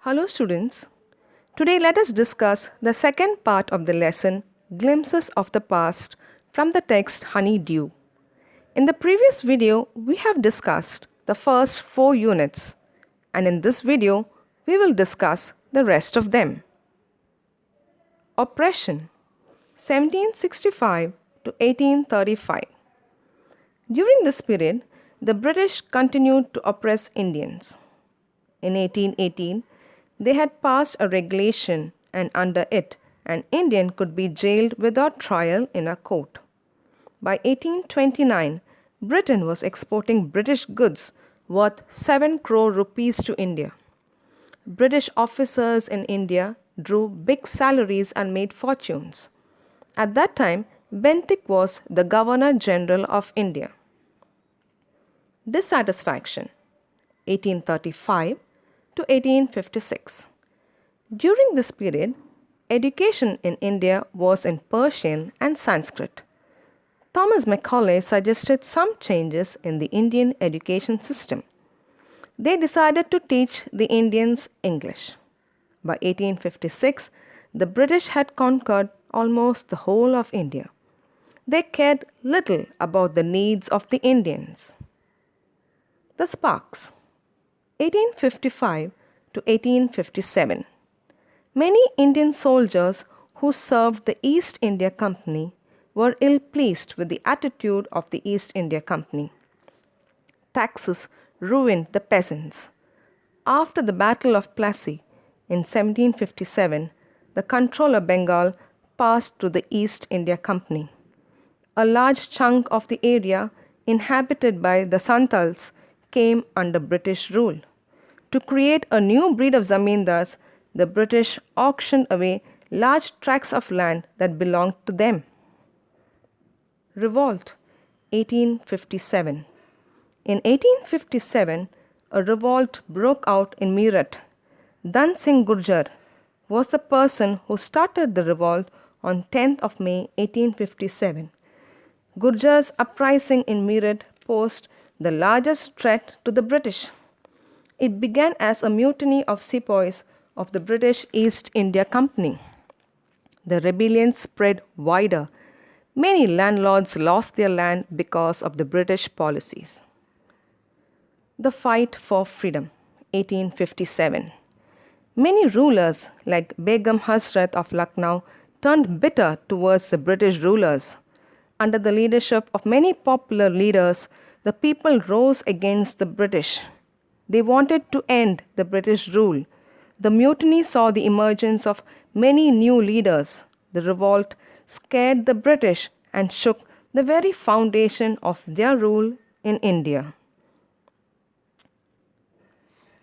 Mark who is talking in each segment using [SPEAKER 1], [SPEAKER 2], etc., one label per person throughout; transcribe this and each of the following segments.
[SPEAKER 1] Hello students. Today let us discuss the second part of the lesson Glimpses of the Past from the text Honeydew. In the previous video we have discussed the first 4 units and in this video we will discuss the rest of them. Oppression 1765 to 1835. During this period the British continued to oppress Indians. In 1818 they had passed a regulation and under it an Indian could be jailed without trial in a court. By 1829, Britain was exporting British goods worth 7 crore rupees to India. British officers in India drew big salaries and made fortunes. At that time, Bentinck was the Governor General of India. Dissatisfaction 1835 to 1856. During this period, education in India was in Persian and Sanskrit. Thomas Macaulay suggested some changes in the Indian education system. They decided to teach the Indians English. By 1856, the British had conquered almost the whole of India. They cared little about the needs of the Indians. The Sparks 1855 to 1857. Many Indian soldiers who served the East India Company were ill-pleased with the attitude of the East India Company. Taxes ruined the peasants. After the Battle of Plassey in 1757, the control of Bengal passed to the East India Company. A large chunk of the area inhabited by the Santals came under British rule. To create a new breed of zamindars, the British auctioned away large tracts of land that belonged to them. Revolt 1857. In 1857, a revolt broke out in Meerut. Dan Singh Gurjar was the person who started the revolt on 10th of May 1857. Gurjar's uprising in Meerut posed the largest threat to the British. It began as a mutiny of sepoys of the British East India Company. The rebellion spread wider. Many landlords lost their land because of the British policies. The Fight for Freedom, 1857. Many rulers like Begum Hasrat of Lucknow turned bitter towards the British rulers. Under the leadership of many popular leaders, the people rose against the British. They wanted to end the British rule. The mutiny saw the emergence of many new leaders. The revolt scared the British and shook the very foundation of their rule in India.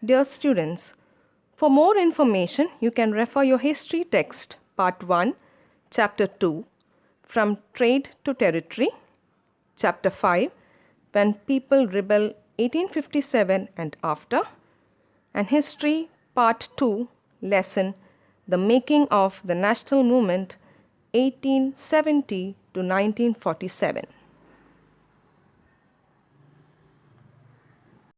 [SPEAKER 1] Dear students, for more information, you can refer your history text, Part 1, Chapter 2, From Trade to Territory, Chapter 5, When People Rebel 1857 and After, and History Part 2, Lesson The Making of the National Movement 1870 to 1947.